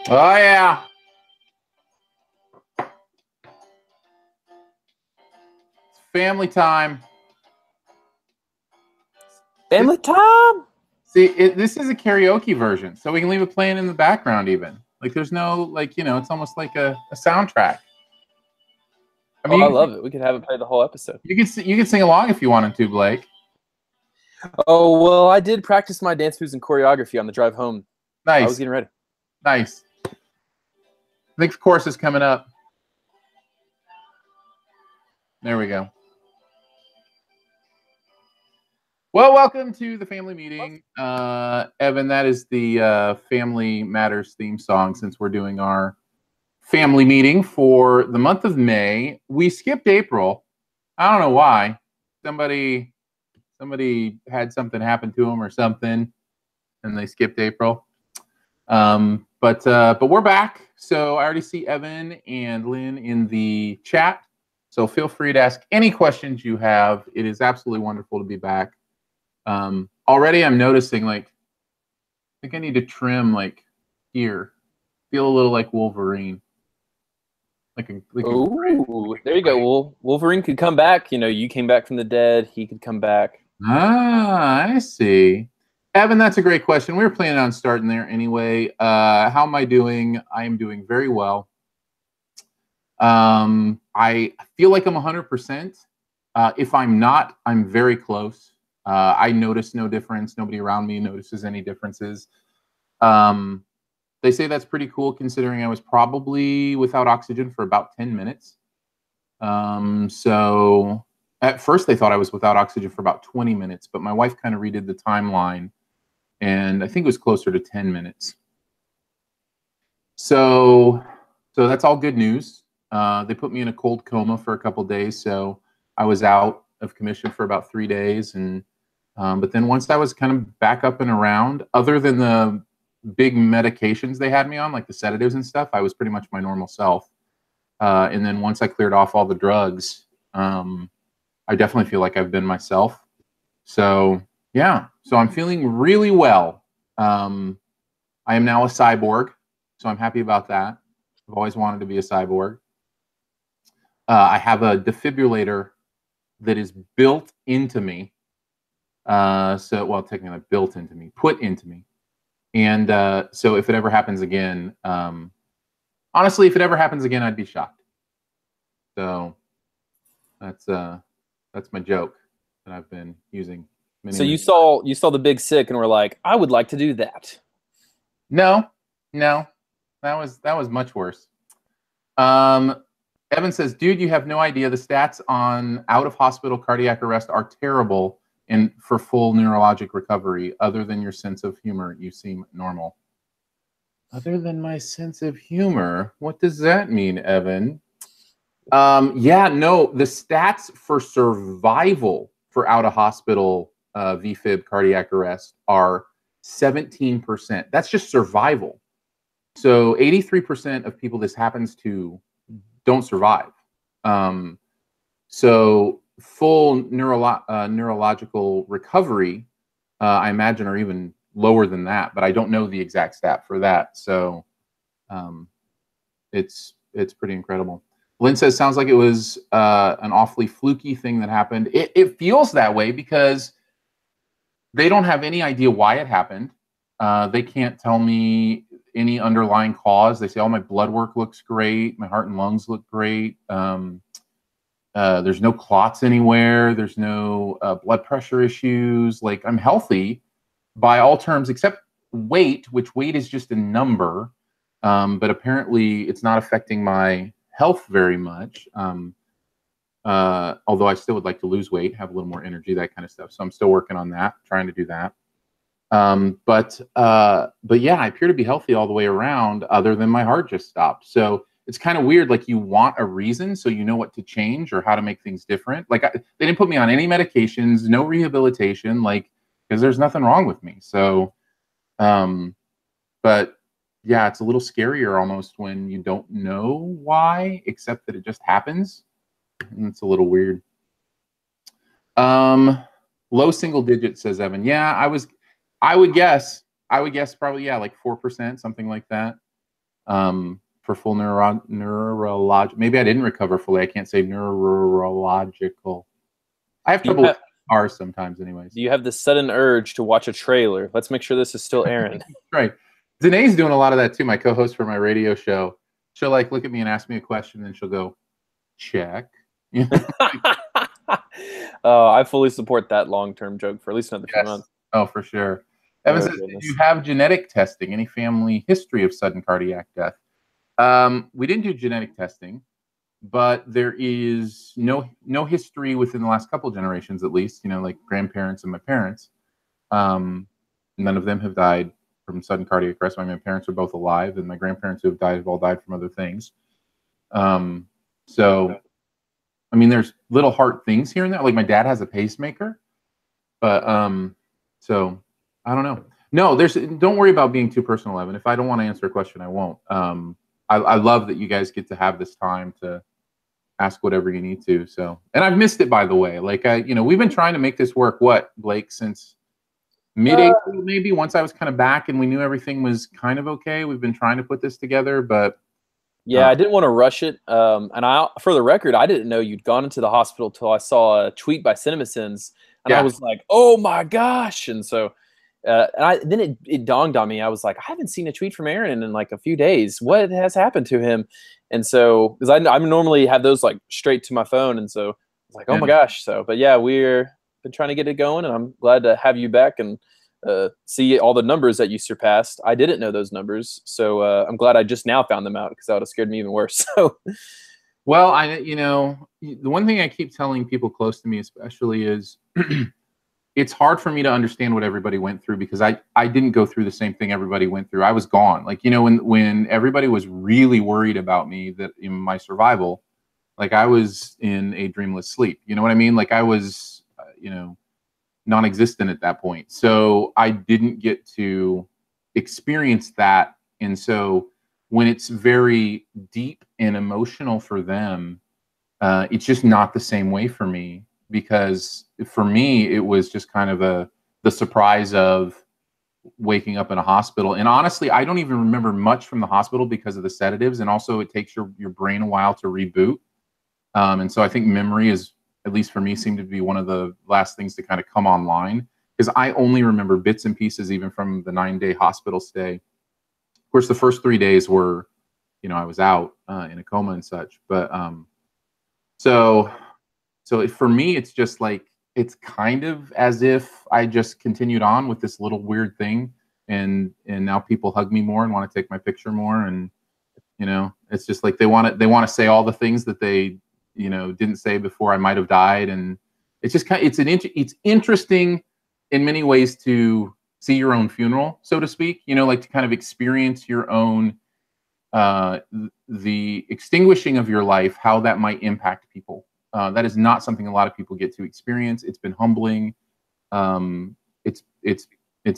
Oh, yeah. It's family time. Family time? See, this is a karaoke version, so we can leave it playing in the background even. Like, there's no, like, it's almost like a soundtrack. I mean, I love it. We could have it play the whole episode. you could sing along if you wanted to, Blake. Oh, well, I did practice my dance moves and choreography on the drive home. Nice. I was getting ready. Nice. I think the chorus is coming up. There we go. Well, welcome to the family meeting. Evan, that is the Family Matters theme song since we're doing our family meeting for the month of May. We skipped April. I don't know why. Somebody had something happen to them or something, and they skipped April. But we're back. So I already see Evan and Lynn in the chat. So feel free to ask any questions you have. It is absolutely wonderful to be back. Already I'm noticing, like, I think I need to trim, like, here. Feel a little like Wolverine. Ooh, there you go. Wolverine could come back. You came back from the dead. He could come back. Ah, I see. Evan, that's a great question. We were planning on starting there anyway. How am I doing? I am doing very well. I feel like I'm 100%. If I'm not, I'm very close. I notice no difference. Nobody around me notices any differences. They say that's pretty cool considering I was probably without oxygen for about 10 minutes. So at first they thought I was without oxygen for about 20 minutes, but my wife kind of redid the timeline, and I think it was closer to 10 minutes. So that's all good news. They put me in a cold coma for a couple of days, so I was out of commission for about 3 days, and but then once I was kind of back up and around, other than the big medications they had me on, like the sedatives and stuff, I was pretty much my normal self. And then once I cleared off all the drugs, I definitely feel like I've been myself. So yeah, so I'm feeling really well. I am now a cyborg, so I'm happy about that. I've always wanted to be a cyborg. I have a defibrillator that is built into me. Well, technically built into me, put into me. And so if it ever happens again, honestly, if it ever happens again, I'd be shocked. So that's my joke that I've been using. So you saw the Big Sick and were like, I would like to do that. No, that was much worse. Evan says, dude, you have no idea. The stats on out of hospital cardiac arrest are terrible, and for full neurologic recovery. Other than your sense of humor, you seem normal. Other than my sense of humor, what does that mean, Evan? Yeah, no, the stats for survival for out of hospital VFib cardiac arrest are 17%. That's just survival. So 83% of people this happens to don't survive. So full neurological recovery, I imagine, are even lower than that, but I don't know the exact stat for that. So it's pretty incredible. Lynn says, sounds like it was an awfully fluky thing that happened. It feels that way because they don't have any idea why it happened. They can't tell me any underlying cause. They say, oh, my blood work looks great. My heart and lungs look great. There's no clots anywhere. There's no blood pressure issues. Like, I'm healthy by all terms except weight, which weight is just a number. But apparently it's not affecting my health very much. Although I still would like to lose weight, have a little more energy, that kind of stuff. So I'm still working on that, trying to do that. But yeah, I appear to be healthy all the way around, other than my heart just stopped. So it's kind of weird. Like, you want a reason so you know what to change or how to make things different. Like, they didn't put me on any medications, no rehabilitation, like, because there's nothing wrong with me. So, but yeah, it's a little scarier almost when you don't know why, except that it just happens. And it's a little weird. Low single digit, says Evan. Yeah, I would guess probably, yeah, like 4%, something like that. for full neurological. Maybe I didn't recover fully. I can't say neurological. I have trouble with R's sometimes, anyways. Do you have the sudden urge to watch a trailer? Let's make sure this is still Aaron. Right. Danae's doing a lot of that too. My co-host for my radio show. She'll like look at me and ask me a question, and then she'll go, check. I fully support that long-term joke for at least another few months. Oh, for sure. Evan says, did you have genetic testing? Any family history of sudden cardiac death? We didn't do genetic testing, but there is no history within the last couple generations, at least, you know, like grandparents and my parents. None of them have died from sudden cardiac arrest. My parents are both alive, and my grandparents who have died have all died from other things. So, I mean, there's little heart things here and there. Like my dad has a pacemaker, but so I don't know. No, don't worry about being too personal, Evan. If I don't want to answer a question, I won't. I love that you guys get to have this time to ask whatever you need to. So, and I've missed it, by the way. Like we've been trying to make this work. What, Blake, since mid-April, maybe, once I was kind of back and we knew everything was kind of okay. We've been trying to put this together, but yeah, I didn't want to rush it. And for the record, I didn't know you'd gone into the hospital till I saw a tweet by CinemaSins, and I was like, "Oh my gosh!" And so, then it dawned on me. I was like, "I haven't seen a tweet from Aaron in like a few days. What has happened to him?" And so, because I normally have those like straight to my phone, and so I was like, "Oh my gosh!" So, but yeah, we're been trying to get it going, and I'm glad to have you back and see all the numbers that you surpassed. I didn't know those numbers, so I'm glad I just now found them out, because that would have scared me even worse. So, well, the one thing I keep telling people close to me, especially, is it's hard for me to understand what everybody went through, because I didn't go through the same thing everybody went through. I was gone. Like, when everybody was really worried about me, that in my survival, like I was in a dreamless sleep. You know what I mean? Like I was, non-existent at that point. So I didn't get to experience that. And so when it's very deep and emotional for them, it's just not the same way for me, because for me, it was just kind of the surprise of waking up in a hospital. And honestly, I don't even remember much from the hospital because of the sedatives. And also it takes your brain a while to reboot. And so I think memory is, at least for me, seemed to be one of the last things to kind of come online, because I only remember bits and pieces, even from the 9-day hospital stay. Of course, the first 3 days were, I was out in a coma and such. But so for me, it's just like, it's kind of as if I just continued on with this little weird thing, and now people hug me more and want to take my picture more, and it's just like they want to say all the things that they didn't say before I might have died. And it's just it's interesting in many ways to see your own funeral, so to speak, like to kind of experience your own, the extinguishing of your life, how that might impact people. That is not something a lot of people get to experience. It's been humbling. It's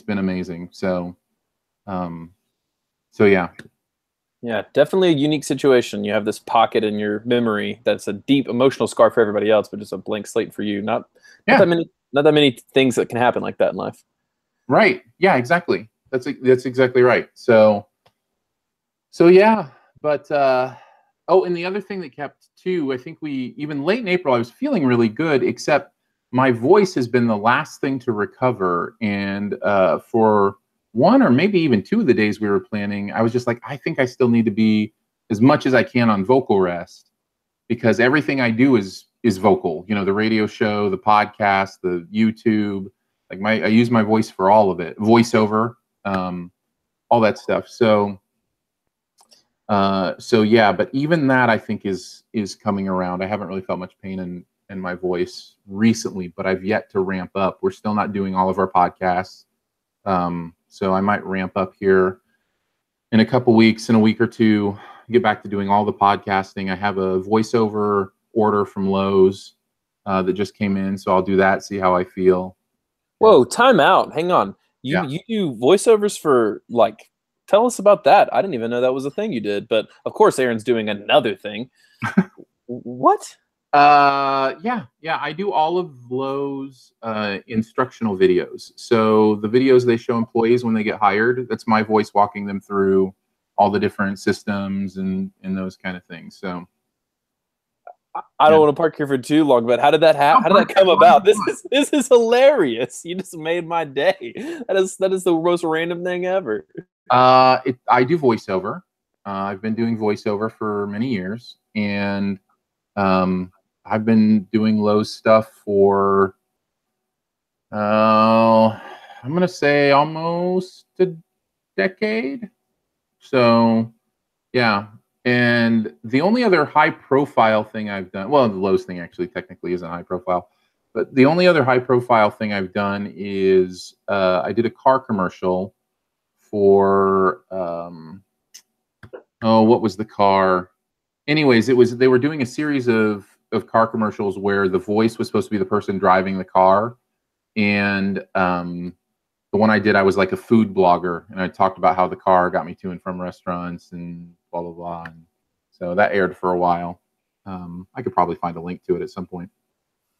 been amazing. So yeah. Yeah, definitely a unique situation. You have this pocket in your memory that's a deep emotional scar for everybody else, but just a blank slate for you. Not that many things that can happen like that in life. Right. Yeah, exactly. That's exactly right. So yeah, but and the other thing that kept too, I think even late in April, I was feeling really good, except my voice has been the last thing to recover. And for one or maybe even 2 of the days we were planning, I was just like, I think I still need to be as much as I can on vocal rest, because everything I do is vocal. The radio show, the podcast, the YouTube, like I use my voice for all of it, voiceover, all that stuff. So yeah, but even that I think is coming around. I haven't really felt much pain in my voice recently, but I've yet to ramp up. We're still not doing all of our podcasts. So I might ramp up here in a couple weeks, in a week or two, get back to doing all the podcasting. I have a voiceover order from Lowe's that just came in, so I'll do that, see how I feel. Whoa, time out. Hang on. You do voiceovers for, like, tell us about that. I didn't even know that was a thing you did, but of course Aaron's doing another thing. What? Yeah, I do all of Lowe's instructional videos. So the videos they show employees when they get hired, that's my voice walking them through all the different systems and those kind of things. So I don't want to park here for too long, but how did that happen? How did that come about? This is hilarious. You just made my day. That is the most random thing ever. I do voiceover. I've been doing voiceover for many years, and I've been doing Lowe's stuff for I'm gonna say almost a decade. So yeah. And the only other high profile thing I've done, well, the Lowe's thing actually technically isn't high profile, but the only other high profile thing I've done is I did a car commercial for what was the car? Anyways, they were doing a series of car commercials where the voice was supposed to be the person driving the car, and the one I did, I was like a food blogger, and I talked about how the car got me to and from restaurants and blah blah blah. And so that aired for a while. I could probably find a link to it at some point.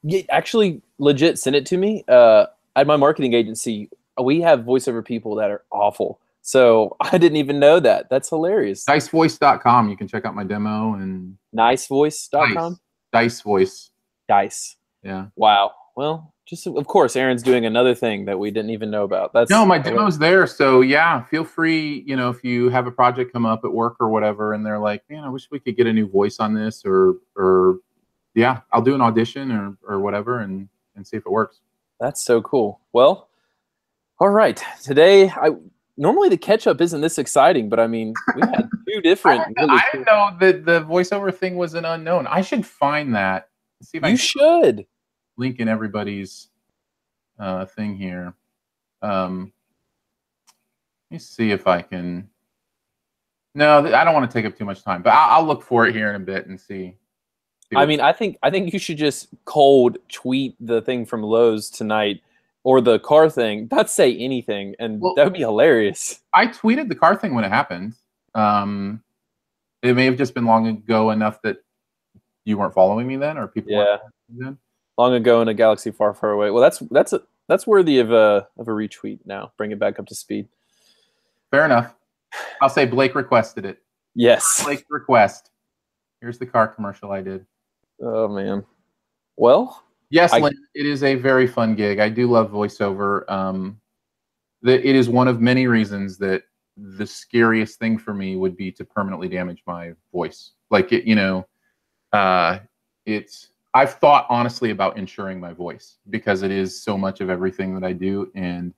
Yeah, actually, legit, send it to me. At my marketing agency, we have voiceover people that are awful. So I didn't even know that. That's hilarious. Dicevoice.com. You can check out my demo. And Nicevoice.com? Dice Voice. Dice. Yeah. Wow. Well, just of course, Aaron's doing another thing that we didn't even know about. My demo's there. So yeah, feel free, if you have a project come up at work or whatever, and they're like, man, I wish we could get a new voice on this, or yeah, I'll do an audition or whatever and see if it works. That's so cool. Well, all right. Today, normally the catch-up isn't this exciting, but I mean, we had two different. I didn't know that the voiceover thing was an unknown. I should find that. See if you should link in everybody's thing here. Let me see if I can. No, I don't want to take up too much time, but I'll look for it here in a bit and see. I mean, I think you should just cold tweet the thing from Lowe's tonight, or the car thing. Not say anything, and that would be hilarious. I tweeted the car thing when it happened. It may have just been long ago enough that you weren't following me then, or people. Yeah. Then. Long ago in a galaxy far, far away. Well, that's worthy of a retweet now. Bring it back up to speed. Fair enough. I'll say Blake requested it. Yes. Blake request. Here's the car commercial I did. Oh man. Well. Yes, Lynn, it is a very fun gig. I do love voiceover. It is one of many reasons that the scariest thing for me would be to permanently damage my voice. Like I've thought honestly about insuring my voice because it is so much of everything that I do. And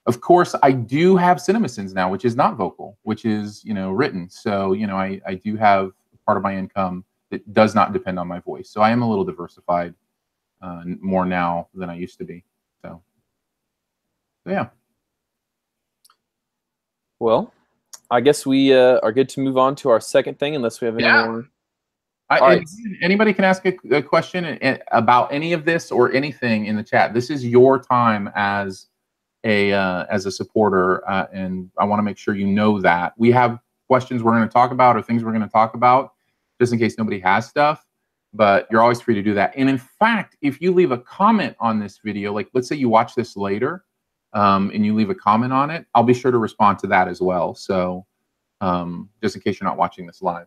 of course I do have CinemaSins now, which is not vocal, which is, written. So, I do have part of my income that does not depend on my voice. So I am a little diversified more now than I used to be. So yeah. Well, I guess we are good to move on to our second thing, unless we have any more. Anybody can ask a question about any of this or anything in the chat. This is your time as a supporter, and I want to make sure you know that. We have questions we're going to talk about or things we're going to talk about, just in case nobody has stuff. But you're always free to do that. And in fact, if you leave a comment on this video, like let's say you watch this later, and you leave a comment on it, I'll be sure to respond to that as well. So just in case you're not watching this live.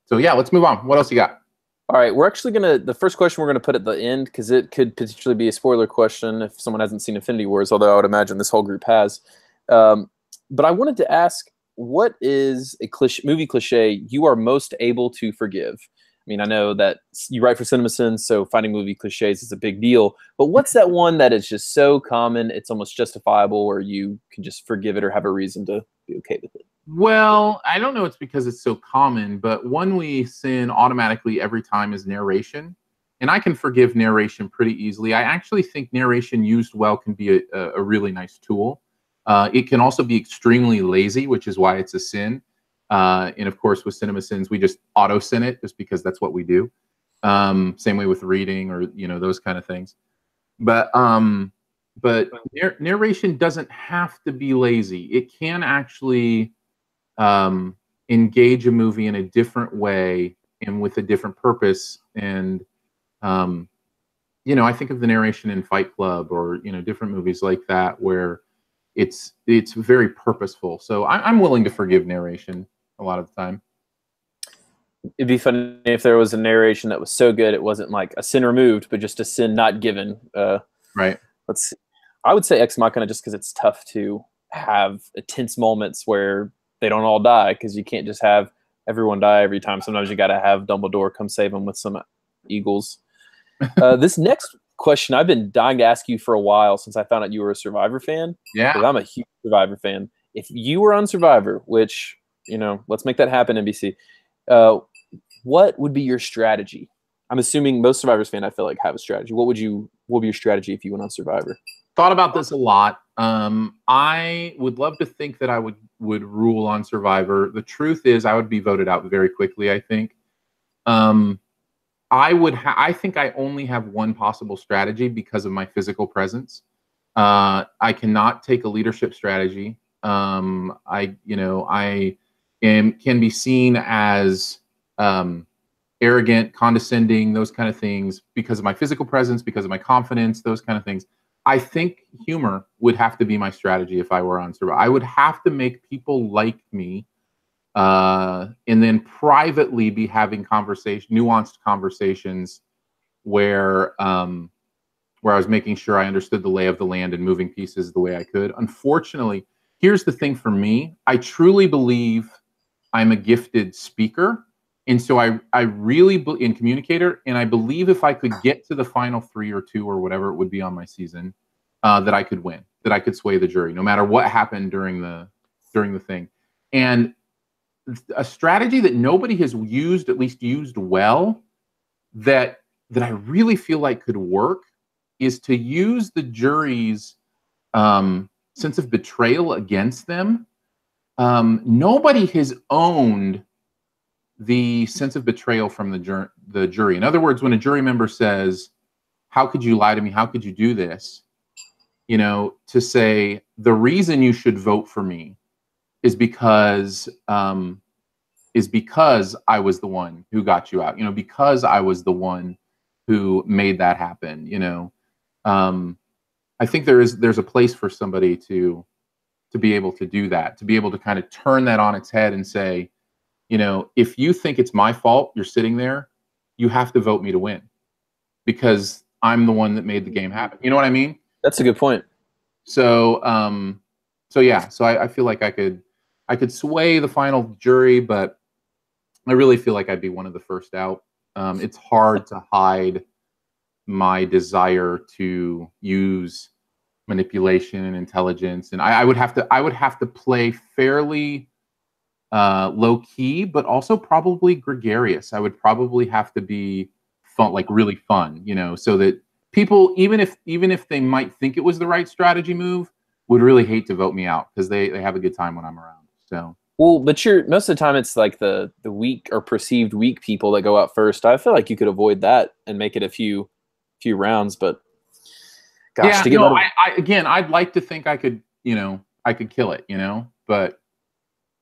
So yeah, let's move on. What else you got? All right, we're actually the first question we're gonna put at the end because it could potentially be a spoiler question if someone hasn't seen Infinity Wars, although I would imagine this whole group has. But I wanted to ask, what is a movie cliche you are most able to forgive? I mean, I know that you write for CinemaSins, so finding movie cliches is a big deal. But what's that one that is just so common, it's almost justifiable, where you can just forgive it or have a reason to be okay with it? Well, I don't know it's because it's so common, but one we sin automatically every time is narration. And I can forgive narration pretty easily. I actually think narration used well can be a really nice tool. It can also be extremely lazy, which is why it's a sin. And of course, with CinemaSins, we just auto-sin it just because that's what we do. Same way with reading or, those kind of things. But narration doesn't have to be lazy. It can actually engage a movie in a different way and with a different purpose. And, I think of the narration in Fight Club or, different movies like that, where it's very purposeful. So I'm willing to forgive narration a lot of the time. It'd be funny if there was a narration that was so good it wasn't like a sin removed, but just a sin not given. Right. Let's see. I would say Ex Machina just because it's tough to have tense moments where they don't all die, because you can't just have everyone die every time. Sometimes you got to have Dumbledore come save them with some eagles. This next question I've been dying to ask you for a while since I found out you were a Survivor fan. Yeah. Because I'm a huge Survivor fan. If you were on Survivor, which, let's make that happen, NBC, what would be your strategy? I'm assuming most Survivors fans, I feel like, have a strategy. What would be your strategy if you went on Survivor? Thought about this a lot. I would love to think that I would rule on Survivor. The truth is, I would be voted out very quickly, I think. I think I only have one possible strategy because of my physical presence. I cannot take a leadership strategy. I can be seen as arrogant, condescending, those kind of things because of my physical presence, because of my confidence, those kind of things. I think humor would have to be my strategy if I were on Survivor. I would have to make people like me, and then privately be having nuanced conversations where I was making sure I understood the lay of the land and moving pieces the way I could. Unfortunately, here's the thing for me. I truly believe I'm a gifted speaker. And so I really in communicator, and I believe if I could get to the final 3 or 2 or whatever it would be on my season, that I could win, that I could sway the jury, no matter what happened during the thing. And a strategy that nobody has used, at least used well, that I really feel like could work, is to use the jury's sense of betrayal against them. Nobody has owned the sense of betrayal from the jury. In other words, when a jury member says, "How could you lie to me? How could you do this?" To say, the reason you should vote for me is because I was the one who got you out. Because I was the one who made that happen. I think there's a place for somebody to be able to do that, to be able to kind of turn that on its head and say, if you think it's my fault, you're sitting there, you have to vote me to win because I'm the one that made the game happen. You know what I mean? That's a good point. So, yeah. So I feel like I could sway the final jury, but I really feel like I'd be one of the first out. It's hard to hide my desire to use manipulation and intelligence, and I would have to play fairly low key, but also probably gregarious. I would probably have to be fun, like really fun, so that people, even if they might think it was the right strategy move, would really hate to vote me out because they have a good time when I'm around. So. Well, but most of the time it's like the weak or perceived weak people that go out first. I feel like you could avoid that and make it a few rounds, but gosh, I'd like to think I could kill it, but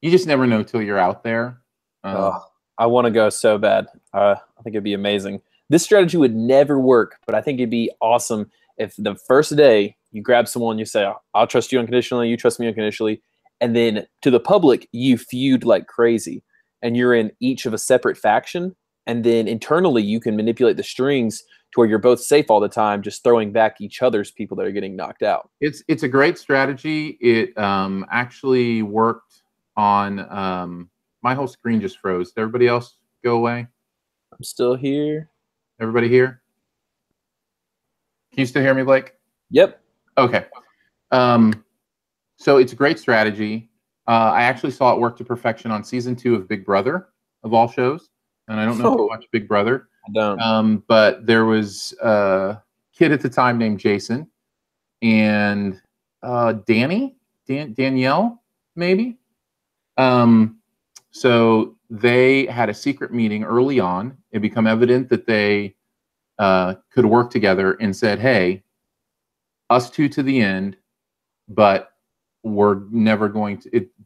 you just never know till you're out there. I want to go so bad. I think it'd be amazing. This strategy would never work, but I think it'd be awesome if the first day you grab someone, you say, "I'll trust you unconditionally, you trust me unconditionally," and then to the public, you feud like crazy, and you're in each of a separate faction, and then internally you can manipulate the strings to where you're both safe all the time, just throwing back each other's people that are getting knocked out. It's a great strategy. It actually worked on my whole screen just froze. Did everybody else go away? I'm still here. Everybody here? Can you still hear me, Blake? Yep. Okay. So it's a great strategy. I actually saw it work to perfection on season 2 of Big Brother, of all shows. And I don't know if you watch Big Brother. I don't. But there was a kid at the time named Jason and Danielle, maybe. So they had a secret meeting early on. It became evident that they could work together and said, "Hey, us two to the end, but we're never going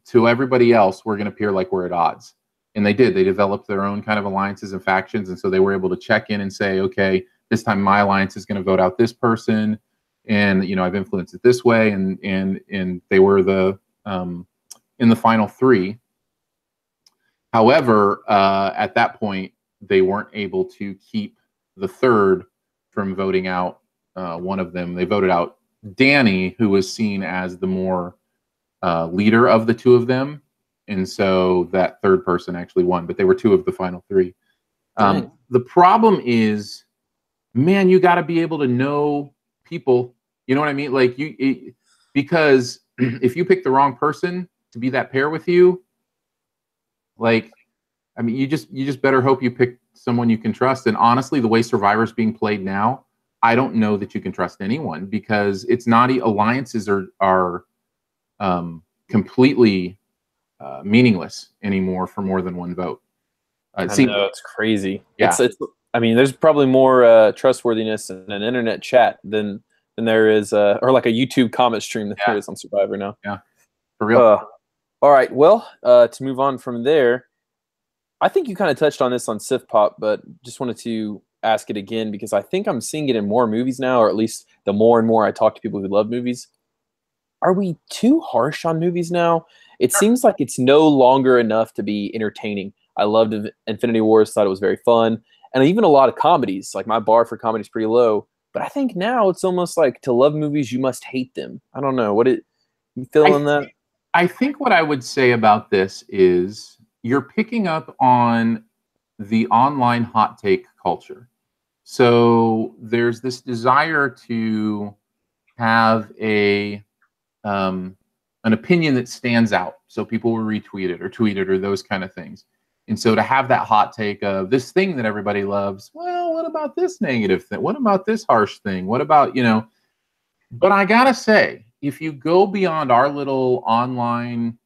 to everybody else, we're going to appear like we're at odds." And they did. They developed their own kind of alliances and factions. And so they were able to check in and say, okay, this time my alliance is going to vote out this person. and I've influenced it this way, and they were the in the final three. However, at that point, they weren't able to keep the third from voting out one of them. They voted out Danny, who was seen as the more leader of the two of them, and so that third person actually won. But they were two of the final three. The problem is, man, you got to be able to know people. You know what I mean? Like because if you pick the wrong person to be that pair with you, like, I mean, you just better hope you pick someone you can trust. And honestly, the way Survivor's being played now, I don't know that you can trust anyone, because it's not, alliances are completely meaningless anymore for more than one vote. I know, it's crazy. Yeah. It's I mean, there's probably more trustworthiness in an internet chat than there is, or like a YouTube comment stream than there is on Survivor now. Yeah, for real. All right, well, to move on from there, I think you kind of touched on this on Sif Pop, but just wanted to ask it again, because I think I'm seeing it in more movies now, or at least the more and more I talk to people who love movies. Are we too harsh on movies now? It seems like it's no longer enough to be entertaining. I loved Infinity Wars, thought it was very fun. And even a lot of comedies, like my bar for comedy is pretty low. But I think now it's almost like, to love movies, you must hate them. I don't know. You feeling that? I think what I would say about this is you're picking up on the online hot take culture. So there's this desire to have an opinion that stands out, so people will retweet it or tweet it or those kind of things. And so to have that hot take of this thing that everybody loves, well, what about this negative thing? What about this harsh thing? What about, but I gotta say, if you go beyond our little online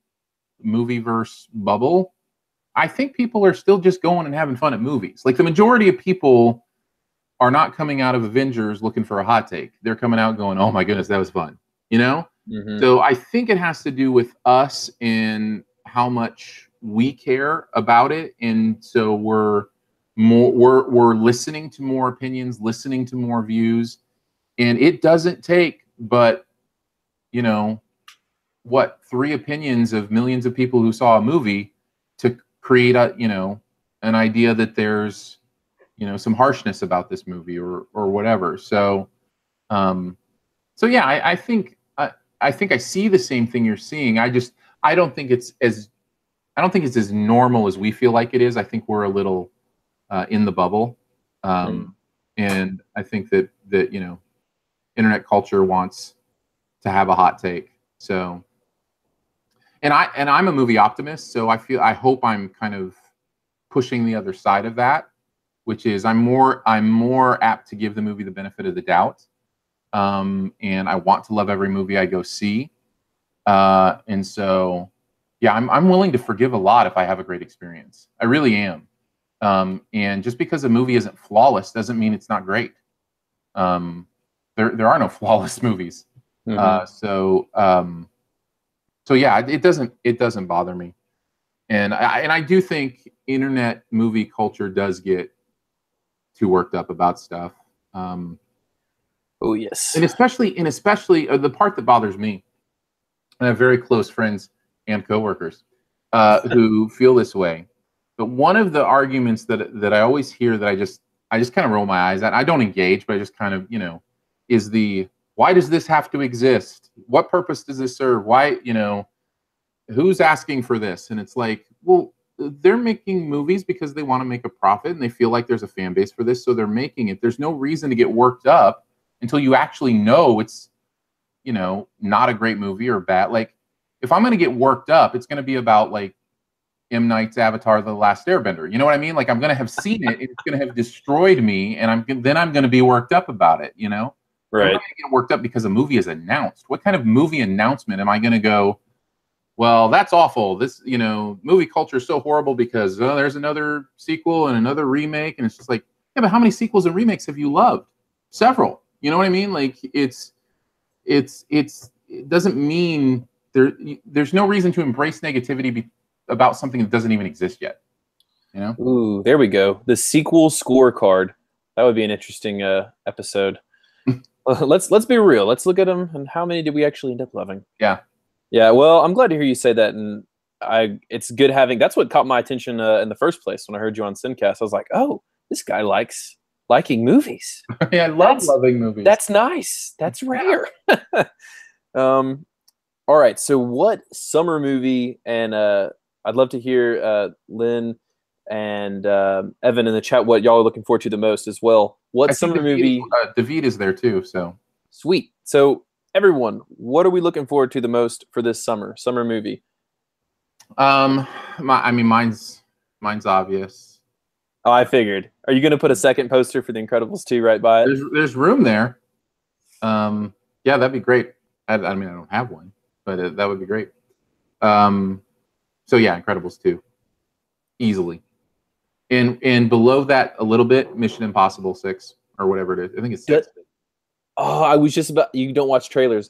movieverse bubble, I think people are still just going and having fun at movies. Like, the majority of people are not coming out of Avengers looking for a hot take. They're coming out going, oh my goodness, that was fun. Mm-hmm. So I think it has to do with us and how much we care about it. And so we're listening to more opinions, listening to more views. And it doesn't take but, 3 opinions of millions of people who saw a movie to create an idea that there's, some harshness about this movie or whatever. So, yeah, I think I see the same thing you're seeing. I don't think it's as normal as we feel like it is. I think we're a little in the bubble. And I think that internet culture wants to have a hot take. So, and I'm a movie optimist, so I hope I'm kind of pushing the other side of that, which is I'm more apt to give the movie the benefit of the doubt. And I want to love every movie I go see. And so, yeah, I'm willing to forgive a lot if I have a great experience. I really am. And just because a movie isn't flawless doesn't mean it's not great. There are no flawless movies. Mm-hmm. So yeah, it doesn't bother me. And I do think internet movie culture does get too worked up about stuff. Oh yes. And especially the part that bothers me, I have very close friends and coworkers who feel this way. But one of the arguments that I always hear that I just kind of roll my eyes at, I don't engage, but I just kind of, is why does this have to exist? What purpose does this serve? Why, who's asking for this? And it's like, well, they're making movies because they want to make a profit and they feel like there's a fan base for this, so they're making it. There's no reason to get worked up until you actually know it's, not a great movie or bad. Like, if I'm going to get worked up, it's going to be about like M. Night's Avatar: The Last Airbender. You know what I mean? Like, I'm going to have seen it, it's going to have destroyed me, and I'm going to be worked up about it. Right. I'm not going to get worked up because a movie is announced. What kind of movie announcement am I going to go, well, that's awful. This, movie culture is so horrible because there's another sequel and another remake, and it's just like, yeah, but how many sequels and remakes have you loved? Several. You know what I mean? Like, it doesn't mean there's no reason to embrace negativity about something that doesn't even exist yet. Ooh, there we go. The sequel scorecard. That would be an interesting episode. Let's be real. Let's look at them and how many did we actually end up loving? Yeah. Yeah, well, I'm glad to hear you say that, and it's good having. That's what caught my attention in the first place when I heard you on Sincast. I was like, oh, this guy likes liking movies. Yeah, I love loving movies. That's nice. That's rare. All right. So, what summer movie? And I'd love to hear Lynn and Evan in the chat what y'all are looking forward to the most as well. What summer movie? David is there too. So sweet. So. Everyone, what are we looking forward to the most for this summer movie? Mine's obvious. Oh, I figured. Are you going to put a second poster for The Incredibles 2 right by it? There's room there. Yeah, that'd be great. I don't have one, but that would be great. So yeah, Incredibles 2, easily. And below that a little bit, Mission Impossible 6 or whatever it is. I think it's 6. Oh, I was just about. You don't watch trailers,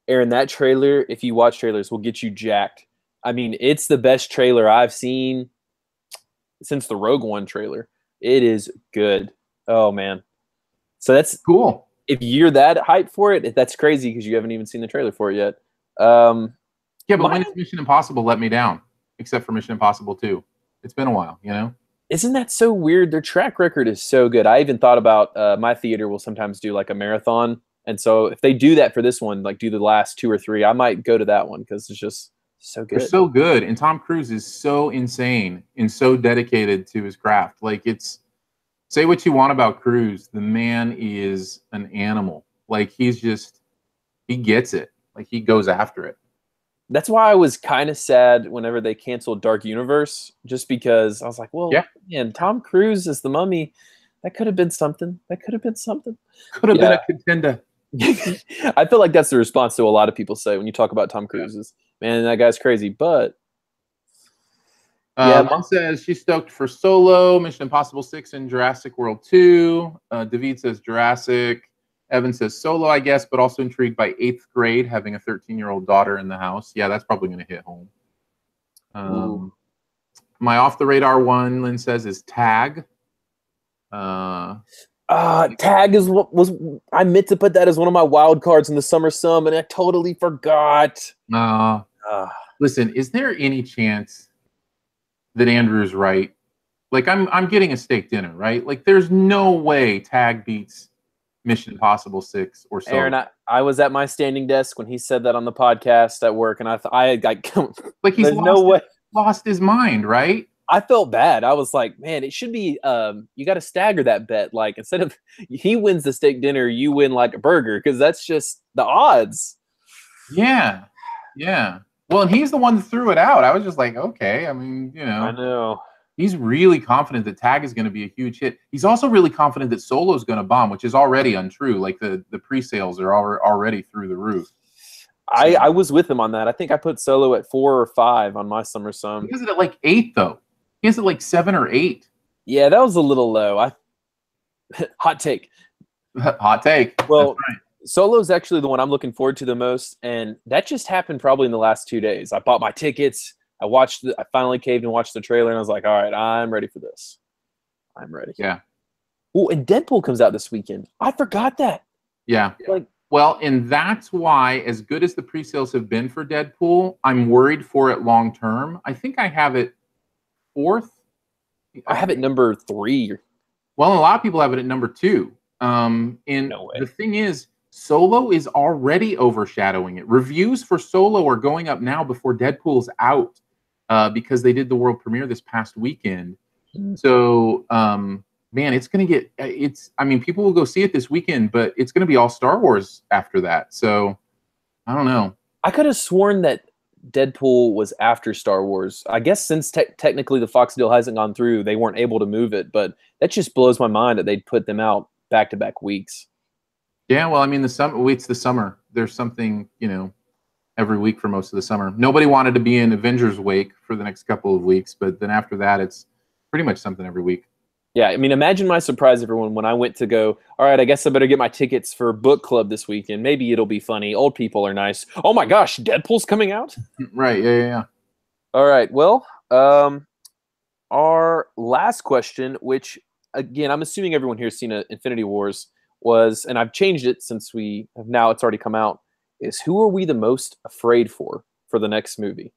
Aaron. That trailer, if you watch trailers, will get you jacked. I mean, it's the best trailer I've seen since the Rogue One trailer. It is good. Oh man, so that's cool. If you're that hyped for it, that's crazy because you haven't even seen the trailer for it yet. Yeah, but when it's Mission Impossible let me down, except for Mission Impossible 2. It's been a while, you know. Isn't that so weird? Their track record is so good. I even thought about my theater will sometimes do like a marathon. And so if they do that for this one, like do the last 2 or 3, I might go to that one because it's just so good. They're so good. And Tom Cruise is so insane and so dedicated to his craft. Like say what you want about Cruise. The man is an animal. Like he gets it. Like he goes after it. That's why I was kind of sad whenever they canceled Dark Universe, just because I was like, well, man, Tom Cruise as the Mummy, that could have been something. Could have been a contender. I feel like that's the response to a lot of people say when you talk about Tom Cruise is, man, that guy's crazy. But Mom says she's stoked for Solo, Mission Impossible 6, and Jurassic World 2. David says Jurassic. Evan says Solo, I guess, but also intrigued by 8th grade, having a 13-year-old daughter in the house. Yeah, that's probably going to hit home. My off-the-radar one, Lynn says, is Tag. Tag is what was I meant to put that as one of my wild cards in the summer sum, and I totally forgot. Listen, is there any chance that Andrew's right? Like, I'm getting a steak dinner, right? Like, there's no way Tag beats Mission Impossible 6 or so. Aaron, I was at my standing desk when he said that on the podcast at work, and I like he's lost his mind, right? I felt bad. I was like, man, it should be you got to stagger that bet. Like instead of he wins the steak dinner, you win like a burger because that's just the odds. Yeah. Well, and he's the one that threw it out. I was just like, okay. I mean, you know. I know. He's really confident that Tag is going to be a huge hit. He's also really confident that Solo is going to bomb, which is already untrue. Like the pre-sales are already through the roof. I was with him on that. I think I put Solo at 4 or 5 on my summer sum. He has it at like 8 though. He has it like 7 or 8. Yeah, that was a little low. Hot take. Hot take. Well, right. Solo's actually the one I'm looking forward to the most, and that just happened probably in the last 2 days. I bought my tickets. I finally caved and watched the trailer, and I was like, all right, I'm ready for this. I'm ready. Yeah. Oh, and Deadpool comes out this weekend. I forgot that. Yeah. Well, and that's why, as good as the pre-sales have been for Deadpool, I'm worried for it long term. I think I have it 4th. I have it number 3. Well, a lot of people have it at number 2. And no way. The thing is, Solo is already overshadowing it. Reviews for Solo are going up now before Deadpool's out. Because they did the world premiere this past weekend. So, man, it's going to get, people will go see it this weekend, but it's going to be all Star Wars after that. So, I don't know. I could have sworn that Deadpool was after Star Wars. I guess since technically the Fox deal hasn't gone through, they weren't able to move it, but that just blows my mind that they'd put them out back-to-back weeks. Yeah, well, it's the summer. There's something, every week for most of the summer. Nobody wanted to be in Avengers Wake for the next couple of weeks, but then after that, it's pretty much something every week. Yeah, imagine my surprise, everyone, when I went to go, all right, I guess I better get my tickets for book club this weekend. Maybe it'll be funny. Old people are nice. Oh my gosh, Deadpool's coming out? Right, yeah. All right, well, our last question, which, again, I'm assuming everyone here has seen Infinity Wars. was, and I've changed it since we have now, it's already come out, is who are we the most afraid for the next movie?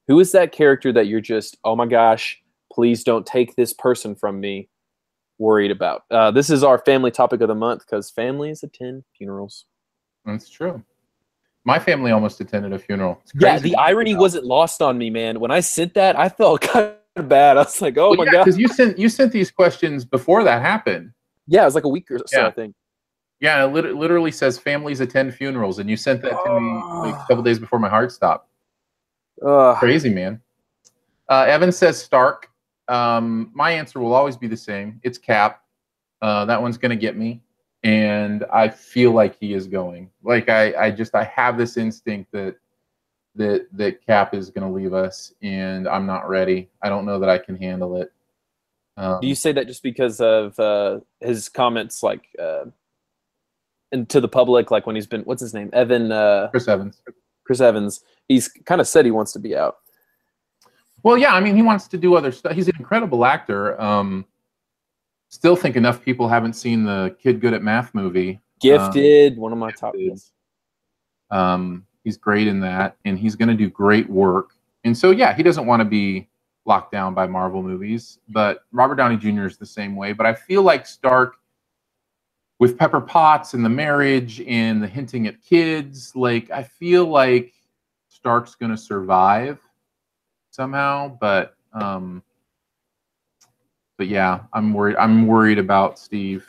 Who is that character that you're just, oh my gosh, please don't take this person from me, worried about? This is our family topic of the month because families attend funerals. That's true. My family almost attended a funeral. Yeah, the irony wasn't lost on me, man. When I sent that, I felt kind of bad. I was like, oh my God. Because you sent these questions before that happened. Yeah, it was like a week or so, I think. Yeah, it literally says families attend funerals, and you sent that to me like a couple days before my heart stopped. Crazy, man. Evan says Stark. My answer will always be the same. It's Cap. That one's going to get me. And I feel like he is going. Like I have this instinct that Cap is going to leave us, and I'm not ready. I don't know that I can handle it. Do you say that just because of his comments, like, and to the public, like when he's been, what's his name? Chris Evans. Chris Evans. He's kind of said he wants to be out. Well, yeah, I mean, he wants to do other stuff. He's an incredible actor. Still think enough people haven't seen the Kid Good at Math movie. Gifted, one of my top ones. He's great in that, and he's going to do great work. And so, yeah, he doesn't want to be locked down by Marvel movies, but Robert Downey Jr. is the same way. But I feel like Stark, with Pepper Potts and the marriage and the hinting at kids, like I feel like Stark's going to survive somehow. But yeah, I'm worried. I'm worried about Steve.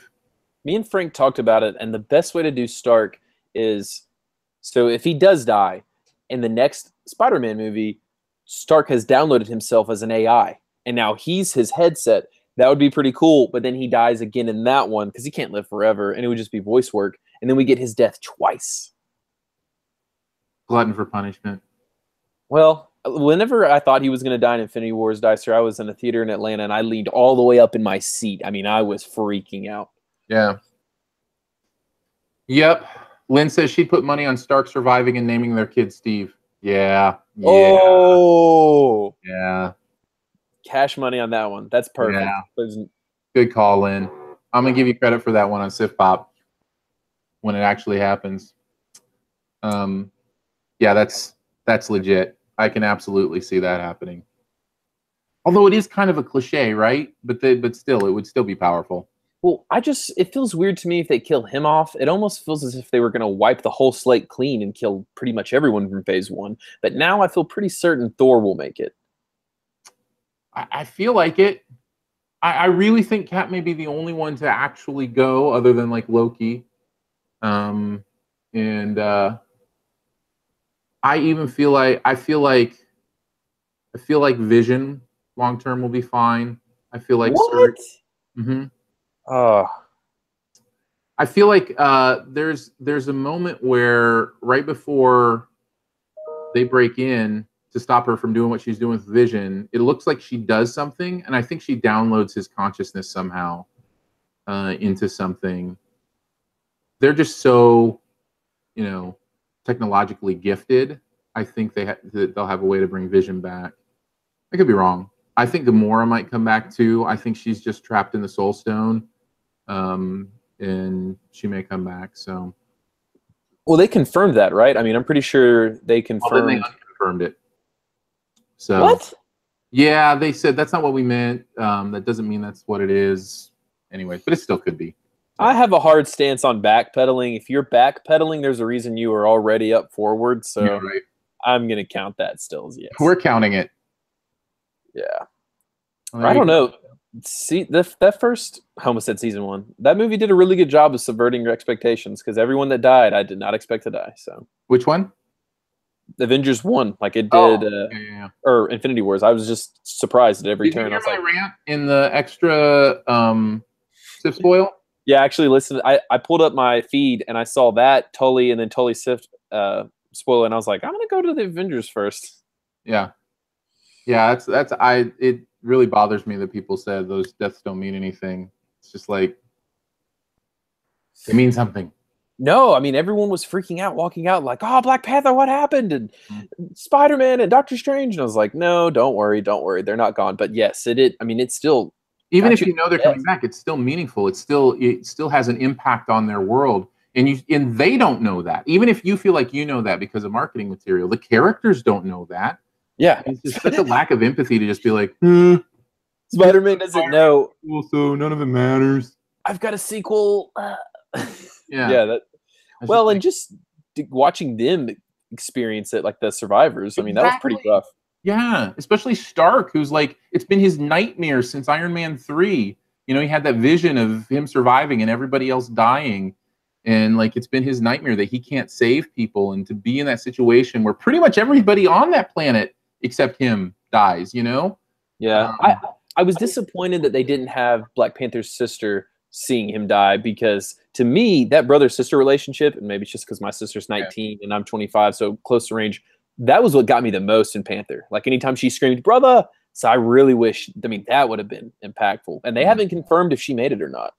Me and Frank talked about it, and the best way to do Stark is, so if he does die in the next Spider-Man movie, Stark has downloaded himself as an AI, and now he's his headset. That would be pretty cool, but then he dies again in that one because he can't live forever, and it would just be voice work, and then we get his death twice. Glutton for punishment. Well, whenever I thought he was going to die in Infinity Wars, Dicer, I was in a theater in Atlanta, and I leaned all the way up in my seat. I mean, I was freaking out. Yeah. Yep. Lynn says she'd put money on Stark surviving and naming their kid Steve. Yeah. Oh. Yeah. Cash money on that one. That's perfect. Yeah. Good call, Lynn. I'm going to give you credit for that one on Sif Pop when it actually happens. Yeah, that's legit. I can absolutely see that happening. Although it is kind of a cliche, right? But still, it would still be powerful. Well, it feels weird to me if they kill him off. It almost feels as if they were going to wipe the whole slate clean and kill pretty much everyone from Phase 1. But now I feel pretty certain Thor will make it. I feel like it. I really think Cap may be the only one to actually go, other than like Loki. I even feel like Vision long term will be fine. I feel like what? I feel like there's a moment where right before they break in to stop her from doing what she's doing with Vision, it looks like she does something, and I think she downloads his consciousness somehow into something. They're just so, technologically gifted. I think they'll have a way to bring Vision back. I could be wrong. I think Gamora might come back too. I think she's just trapped in the Soul Stone, and she may come back. So, well, they confirmed that, right? I mean, I'm pretty sure they confirmed. Well, then they unconfirmed it. So what? Yeah, they said that's not what we meant. That doesn't mean that's what it is. Anyway, but it still could be. I have a hard stance on backpedaling. If you're backpedaling, there's a reason you are already up forward. So yeah, right. I'm going to count that still as yes. We're counting it. Yeah. Well, I don't know. See, that first Homicide Season 1, that movie did a really good job of subverting your expectations because everyone that died, I did not expect to die. So which one? Avengers 1, like it did, or Infinity Wars. I was just surprised at every turn. Did you hear my rant in the extra Sif spoil? Yeah, actually, listen. I pulled up my feed and I saw that Tully and then Tully Sif spoiler, and I was like, I'm gonna go to the Avengers first. Yeah. It really bothers me that people said those deaths don't mean anything. It's just like it means something. No, I mean everyone was freaking out, walking out like, "Oh, Black Panther, what happened?" and Spider-Man and Doctor Strange, and I was like, "No, don't worry, they're not gone." But yes, it. I mean, it's still Even if you know they're coming back, it's still meaningful. It still has an impact on their world, and they don't know that. Even if you feel like you know that because of marketing material, the characters don't know that. Yeah, it's just such a lack of empathy to just be like, Spider-Man doesn't know. So none of it matters. I've got a sequel. Yeah. Well, and just watching them experience it, like the survivors. I mean, that was pretty rough. Yeah, especially Stark, who's like, it's been his nightmare since Iron Man 3. You know, he had that vision of him surviving and everybody else dying. And like, it's been his nightmare that he can't save people, and to be in that situation where pretty much everybody on that planet except him dies, you know? Yeah. I was disappointed that they didn't have Black Panther's sister seeing him die, because to me, that brother-sister relationship, and maybe it's just because my sister's 19 and I'm 25, so close to range, that was what got me the most in Panther. Like, anytime she screamed, "Brother!" So I really wish, I mean, that would have been impactful. And they haven't confirmed if she made it or not.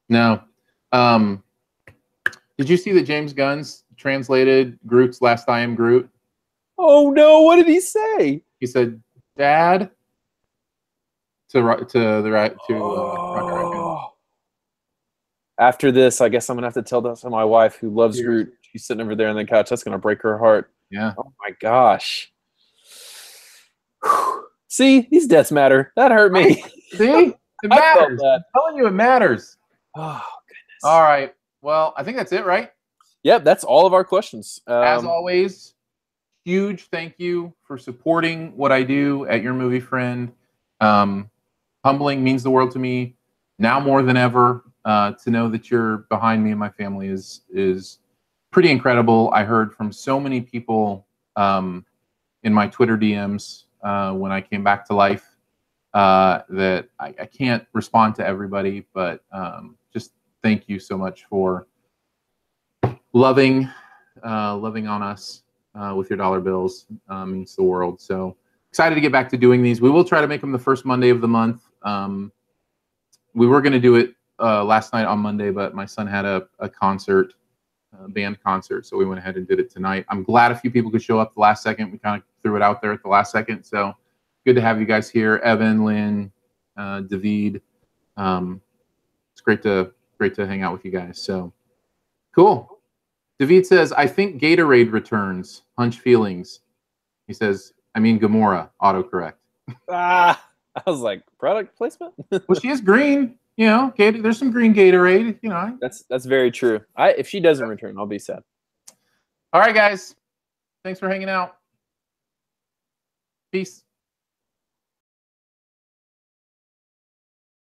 No. Did you see that James Gunn's translated Groot's "Last I Am Groot"? Oh no, what did he say? He said, "Dad," to Rocket Raccoon. After this, I guess I'm gonna have to tell that to my wife, who loves Groot. She's sitting over there on the couch. That's gonna break her heart. Yeah. Oh my gosh. See, these deaths matter. That hurt me. See, it matters. I'm telling you, it matters. Oh goodness. All right. Well, I think that's it, right? Yep, that's all of our questions. As always, huge thank you for supporting what I do at Your Movie Friend. Humbling, means the world to me now more than ever. To know that you're behind me and my family is pretty incredible. I heard from so many people in my Twitter DMs when I came back to life that I can't respond to everybody, but just thank you so much for loving on us with your dollar bills. Means the world. So excited to get back to doing these. We will try to make them the first Monday of the month. We were going to do it last night on Monday, but my son had a concert, band concert, so we went ahead and did it tonight. I'm glad a few people could show up the last second. We kind of threw it out there at the last second, so good to have you guys here. Evan, Lynn, David. It's great to hang out with you guys. So cool. David says, "I think Gatorade returns. Hunch feelings." He says, "I mean Gamora." Autocorrect. I was like, product placement. Well, she is green. You know, there's some green Gatorade. You know, that's very true. If she doesn't return, I'll be sad. All right, guys. Thanks for hanging out. Peace.